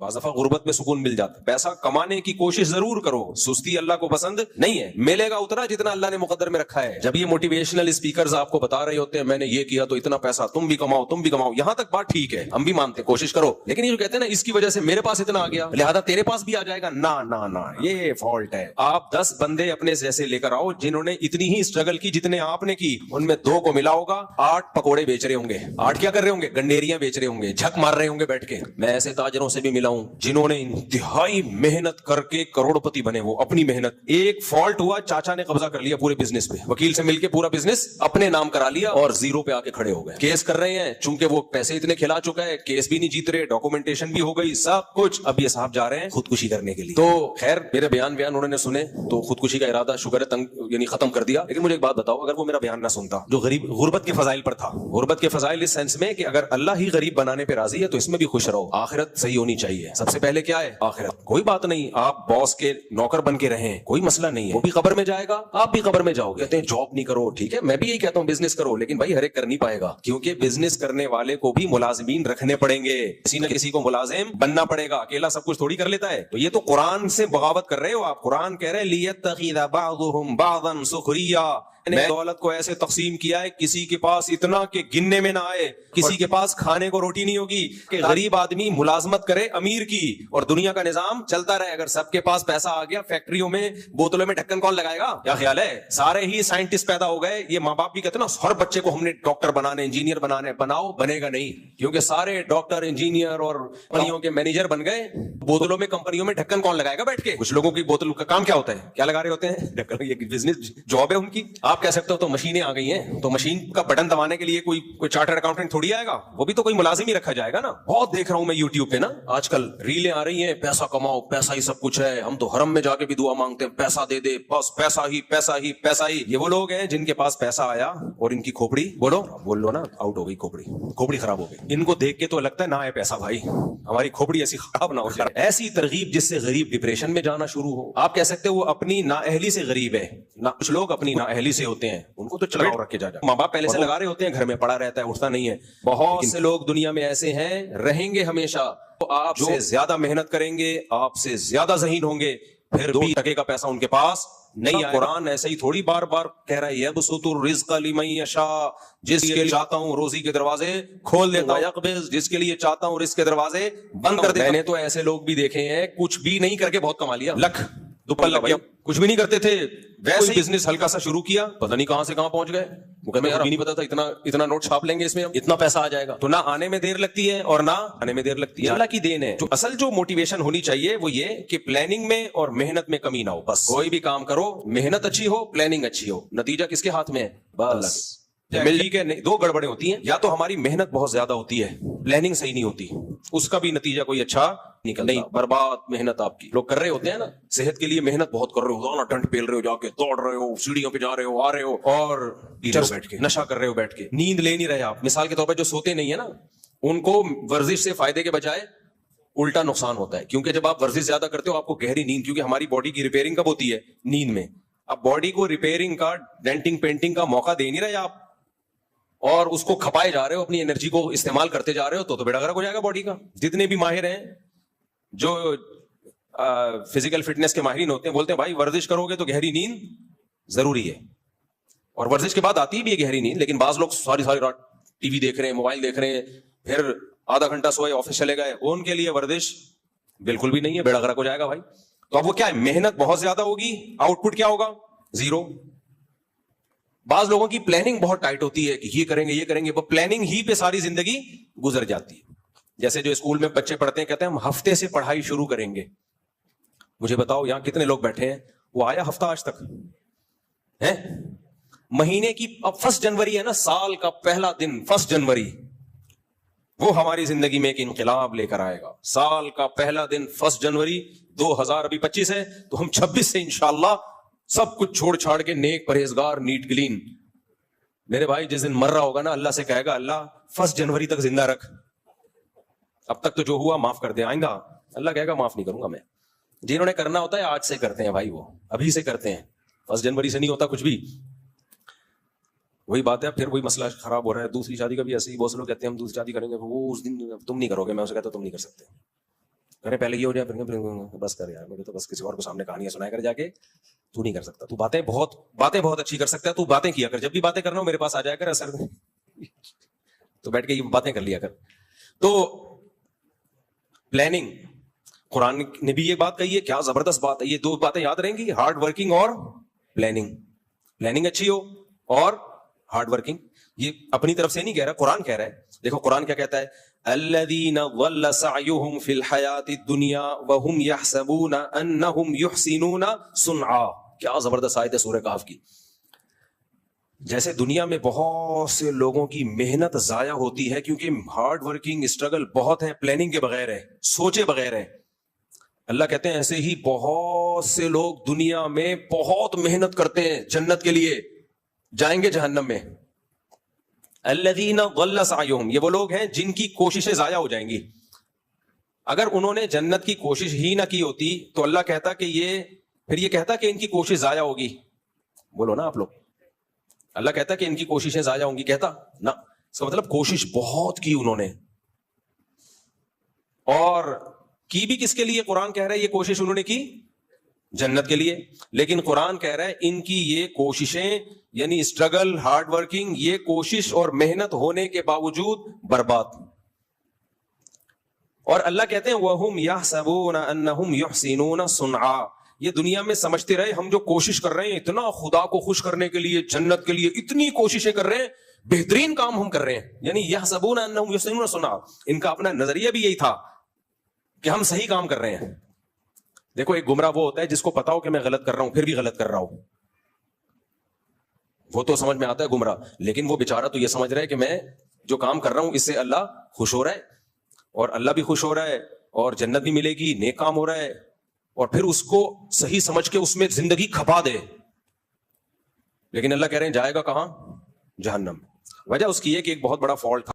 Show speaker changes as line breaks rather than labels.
بعض دفعہ غربت میں سکون مل جاتا ہے. پیسہ کمانے کی کوشش ضرور کرو, سستی اللہ کو پسند نہیں ہے. ملے گا اتنا جتنا اللہ نے مقدر میں رکھا ہے. جب یہ موٹیویشنل اسپیکرز آپ کو بتا رہے ہوتے ہیں میں نے یہ کیا تو اتنا پیسہ, تم بھی کماؤ تم بھی کماؤ, یہاں تک بات ٹھیک ہے, ہم بھی مانتے ہیں کوشش کرو, لیکن یہ جو کہتے ہیں نا اس کی وجہ سے میرے پاس اتنا آ گیا لہذا تیرے پاس بھی آ جائے گا, نہ یہ فالٹ ہے. آپ 10 بندے اپنے جیسے لے کر آؤ جنہوں نے اتنی ہی اسٹرگل کی جتنے آپ نے کی, ان میں 2 کو ملا ہوگا 8 پکوڑے بیچ رہے ہوں گے, 8 کیا کر رہے ہوں گے, گنڈیریاں بیچ رہے ہوں گے, جھک مار رہے ہوں گے بیٹھ کے. میں ایسے تاجروں سے بھی ملا ہوں جنہوں نے انتہائی محنت کر کے کروڑپتی بنے, وہ اپنی محنت. ایک فالٹ ہوا, چاچا نے قبضہ کر لیا پورے بزنس پہ, وکیل سے مل کے پورا بزنس اپنے نام کرا لیا اور زیرو پہ آ کے کھڑے ہو گئے. کیس کر رہے ہیں چونکہ وہ پیسے اتنے کھلا چکا ہے, کیس بھی نہیں جیت رہے, ڈاکومنٹیشن بھی ہو گئی, سب کچھ. اب یہ صاحب جا رہے ہیں خودکشی کرنے کے لیے. تو خیر میرے بیان انہوں نے سنے تو خودکشی کا ارادہ شکر ہے یعنی ختم کر دیا. لیکن مجھے ایک بات بتاؤ, اگر وہ میرا بیان نہ سنتا جو غربت کے فضائل پر تھا, غربت کے فضائل اس سینس میں کہ اگر اللہ ہی غریب بنانے پہ راضی ہے تو اس میں بھی خوش رہو, آخرت صحیح ہونی چاہیے. سب سے پہلے کیا ہے آخرت. کوئی بات نہیں آپ باس کے نوکر بن کے رہیں, کوئی مسئلہ نہیں ہے, وہ بھی قبر میں جائے گا آپ بھی قبر میں جاؤ گے. کہتے ہیں جاب نہیں کرو, ٹھیک ہے میں بھی یہی کہتا ہوں بزنس کرو, لیکن بھائی ہر ایک کر نہیں پائے گا کیونکہ بزنس کرنے والے کو بھی ملازمین رکھنے پڑیں گے, کسی نہ کسی کو ملازم بننا پڑے گا, اکیلا سب کچھ تھوڑی کر لیتا ہے. تو یہ تو قرآن سے بغاوت کر رہے ہو آپ. قرآن کہہ رہے لیتخذ بعضهم بعضا سخریا, نے دولت کو ایسے تقسیم کیا ہے کسی کے پاس اتنا کہ گننے میں نہ آئے, کسی کے پاس کھانے کو روٹی نہیں ہوگی, کہ غریب آدمی ملازمت کرے امیر کی اور دنیا کا نظام چلتا رہے. اگر سب کے پاس پیسہ آ گیا فیکٹریوں میں بوتلوں میں ڈھکن کون لگائے گا؟ کیا خیال ہے؟ سارے ہی سائنٹسٹ پیدا ہو گئے. یہ ماں باپ بھی کہتے ہیں نا ہر بچے کو ہم نے ڈاکٹر بنانے انجینئر بنانے, بناؤ بنے گا نہیں, کیونکہ سارے ڈاکٹر انجینئر اور کمپنیوں کے مینیجر بن گئے. بوتلوں میں کمپنیوں میں ڈھکن کون لگائے گا بیٹھ کے؟ کچھ لوگوں کی بوتل کا کام کیا ہوتا ہے, کیا لگا رہے ہوتے ہیں ڈھکن, یہ بزنس جاب ہے ان کی. آپ کہہ سکتے ہو تو مشینیں آ گئی ہیں, تو مشین کا بٹن دبانے کے لیے کوئی چارٹرڈ اکاؤنٹنٹ تھوڑی آئے گا, وہ بھی تو کوئی ملازم ہی رکھا جائے گا نا. بہت دیکھ رہا ہوں میں یوٹیوب پہ نا آج کل ریلیں آ رہی ہیں, پیسہ کماؤ پیسہ ہی سب کچھ ہے, ہم تو حرم میں جا کے بھی دعا مانگتے ہیں پیسہ دے دے بس, پیسہ ہی پیسہ ہی پیسہ ہی. یہ وہ لوگ ہیں جن کے پاس پیسہ آیا اور ان کی کھوپڑی بول لو نا آؤٹ ہو گئی, کھوپڑی خراب ہو گئی. ان کو دیکھ کے تو لگتا ہے نہ ہے پیسہ بھائی, ہماری کھوپڑی ایسی خراب نہ ہو جائے. ایسی ترغیب جس سے غریب ڈپریشن میں جانا شروع ہو. آپ کہہ سکتے ہو وہ اپنی نااہلی سے غریب ہے, کچھ لوگ اپنی نااہلی سے ہوتے ہیں, ان کو تو چلاؤ رکھ کے جا ماں باپ پہلے سے لگا رہے ہوتے ہیں, گھر میں پڑا رہتا ہے اٹھتا نہیں ہے. بہت سے لوگ دنیا میں ایسے ہیں, رہیں گے ہمیشہ. تو آپ سے زیادہ محنت کریں گے, آپ سے زیادہ ذہین ہوں گے, پھر 2 ٹکے کا پیسہ ان کے پاس نہیں آئے. قرآن ایسے ہی تھوڑی بار بار کہہ رہا ہے یبسط الرزق لمن یشاء, جس کے لیے چاہتا ہوں روزی کے دروازے کھول دیتا ہوں, یقبض جس کے لیے چاہتا ہوں رزق کے دروازے بند کر دیتا ہوں. میں نے تو ایسے لوگ بھی دیکھے ہیں کچھ بھی نہیں کر کے بہت کما لیا, لکھ دوپل لگ گیا, کچھ بھی نہیں کرتے تھے ویسے ہی بزنس ہلکا سا شروع کیا, پتہ نہیں کہاں سے کہاں پہنچ گئے. مجھے نہیں پتا تھا اتنا نوٹ چھاپ لیں گے اس میں اتنا پیسہ آ جائے گا. تو نہ آنے میں دیر لگتی ہے اور نہ آنے میں دیر لگتی ہے, اللہ کی دین ہے. جو موٹیویشن ہونی چاہیے وہ یہ کہ پلاننگ میں اور محنت میں کمی نہ ہو. بس کوئی بھی کام کرو محنت اچھی ہو پلاننگ اچھی ہو, نتیجہ کس کے ہاتھ میں ہے بس. ٹھیک ہے, 2 گڑبڑیں ہوتی ہیں, یا تو ہماری محنت بہت زیادہ ہوتی ہے, پلاننگ صحیح نہیں ہوتی, اس کا بھی نتیجہ کوئی اچھا نکلتا نہیں, برباد محنت آپ کی. لوگ کر رہے ہوتے ہیں نا صحت کے لیے محنت بہت کر رہے ہو, ڈنڈ پیل رہے ہو, جا کے دوڑ رہے ہو, سیڑھیوں پہ جا رہے ہو, آ رہے ہو, اور بیٹھ کے نشہ کر رہے ہو, بیٹھ کے نیند لے نہیں رہے آپ. مثال کے طور پر جو سوتے نہیں ہے نا ان کو ورزش سے فائدے کے بجائے الٹا نقصان ہوتا ہے, کیونکہ جب آپ ورزش زیادہ کرتے ہو آپ کو گہری نیند, کیونکہ ہماری باڈی کی ریپیئرنگ کب ہوتی ہے نیند میں. اب باڈی کو ریپیئرنگ کا ڈینٹنگ پینٹنگ کا موقع دے نہیں رہے آپ, اور اس کو کھپائے جا رہے ہو, اپنی انرجی کو استعمال کرتے جا رہے ہو, تو بیڑا غرق ہو جائے گا باڈی کا. جتنے بھی ماہر ہیں جو فزیکل فٹنس کے ماہرین ہوتے ہیں بولتے ہیں بھائی ورزش کرو گے تو گہری نیند ضروری ہے, اور ورزش کے بعد آتی بھی ہے گہری نیند. لیکن بعض لوگ ساری رات ٹی وی دیکھ رہے ہیں, موبائل دیکھ رہے ہیں, پھر آدھا گھنٹہ سوئے آفس چلے گئے, ان کے لیے ورزش بالکل بھی نہیں ہے, بیڑا غرق ہو جائے گا بھائی. تو اب وہ کیا ہے, محنت بہت زیادہ ہوگی, آؤٹ پٹ کیا ہوگا زیرو. بعض لوگوں کی پلاننگ بہت ٹائٹ ہوتی ہے کہ یہ کریں گے, وہ پلاننگ ہی پہ ساری زندگی گزر جاتی ہے. جیسے جو اسکول میں بچے پڑھتے ہیں کہتے ہیں ہم ہفتے سے پڑھائی شروع کریں گے. مجھے بتاؤ یہاں کتنے لوگ بیٹھے ہیں وہ آیا ہفتہ آج تک ہے؟ مہینے کی اب 1 جنوری ہے نا, سال کا پہلا دن 1 جنوری, وہ ہماری زندگی میں ایک انقلاب لے کر آئے گا. سال کا پہلا دن 1 جنوری 2025 ہے, تو ہم 26 سے انشاءاللہ سب کچھ چھوڑ چھاڑ کے نیک پرہیزگار نیٹ کلین. میرے بھائی جس دن مر رہا ہوگا نا اللہ سے کہے گا اللہ 1 جنوری تک زندہ رکھ, اب تک تو جو ہوا معاف کر دے, آئندہ اللہ کہے گا معاف نہیں کروں گا میں. جنہوں نے کرنا ہوتا ہے آج سے کرتے ہیں بھائی, وہ ابھی سے کرتے ہیں, 1 جنوری سے نہیں ہوتا کچھ بھی. وہی بات ہے, پھر وہی مسئلہ خراب ہو رہا ہے. دوسری شادی کا بھی ایسے ہی, بہت سے لوگ کہتے ہیں ہم دوسری شادی کریں گے, وہ اس دن تم نہیں کرو گے, میں اسے کہتا ہوں تم نہیں کر سکتے. کرے پہلے یہ ہو جائے پھر بس کر یار، مجھے تو بس کسی اور کو سامنے کہانیاں سنایا کر جا کے، تو نہیں کر سکتا، تو باتیں بہت اچھی کر سکتا ہے، تو باتیں کیا کر، جب بھی باتیں کرنا ہو میرے پاس آ جایا کر اثر تو بیٹھ کے یہ باتیں کر لیا کر۔ تو پلاننگ، قرآن نے بھی یہ بات کہی ہے، کیا زبردست بات ہے، یہ دو باتیں یاد رہیں گی، ہارڈ ورکنگ اور پلاننگ۔ پلاننگ اچھی ہو اور ہارڈ ورکنگ، یہ اپنی طرف سے نہیں کہہ رہا، قرآن کہہ رہا ہے۔ دیکھو قرآن کیا کہتا ہے، الذین ضل سعیہم فی الحیاۃ الدنیا وہم یحسبون انہم یحسنون صنعا۔ کیا زبردست آیت ہے سورہ کہف کی۔ جیسے دنیا میں بہت سے لوگوں کی محنت ضائع ہوتی ہے کیونکہ ہارڈ ورکنگ اسٹرگل بہت ہے، پلاننگ کے بغیر ہے، سوچے بغیر ہے، اللہ کہتے ہیں ایسے ہی بہت سے لوگ دنیا میں بہت محنت کرتے ہیں جنت کے لیے، جائیں گے جہنم میں۔ الذین ضل سعیہم، یہ وہ لوگ ہیں جن کی کوششیں ضائع ہو جائیں گی۔ اگر انہوں نے جنت کی کوشش ہی نہ کی ہوتی تو اللہ کہتا کہ یہ کہتا کہ ان کی کوشش ضائع ہوگی، بولو نا آپ لوگ، اللہ کہتا کہ ان کی کوششیں ضائع ہوں گی، کہتا نا؟ اس کا مطلب کوشش بہت کی انہوں نے، اور کی بھی کس کے لیے؟ قرآن کہہ رہا ہے یہ کوشش انہوں نے کی جنت کے لیے، لیکن قرآن کہہ رہا ہے ان کی یہ کوششیں یعنی اسٹرگل، ہارڈ ورکنگ، یہ کوشش اور محنت ہونے کے باوجود برباد۔ اور اللہ کہتے ہیں وَهُمْ يَحْسَبُونَ أَنَّهُمْ يُحْسِنُونَ صُنْعًا، یہ دنیا میں سمجھتے رہے ہم جو کوشش کر رہے ہیں اتنا خدا کو خوش کرنے کے لیے، جنت کے لیے اتنی کوششیں کر رہے ہیں، بہترین کام ہم کر رہے ہیں، یعنی يَحْسَبُونَ أَنَّهُمْ يُحْسِنُونَ صُنْعًا، ان کا اپنا نظریہ بھی یہی تھا کہ ہم صحیح کام کر رہے ہیں۔ دیکھو ایک گمراہ وہ ہوتا ہے جس کو پتا ہو کہ میں غلط کر رہا ہوں پھر بھی غلط کر رہا ہوں، وہ تو سمجھ میں آتا ہے گمراہ، لیکن وہ بیچارہ تو یہ سمجھ رہا ہے کہ میں جو کام کر رہا ہوں اس سے اللہ خوش ہو رہا ہے، اور اللہ بھی خوش ہو رہا ہے، اور جنت بھی ملے گی، نیک کام ہو رہا ہے، اور پھر اس کو صحیح سمجھ کے اس میں زندگی کھپا دے، لیکن اللہ کہہ رہے ہیں جائے گا کہاں؟ جہنم۔ وجہ اس کی ہے کہ ایک بہت بڑا فالٹ تھا۔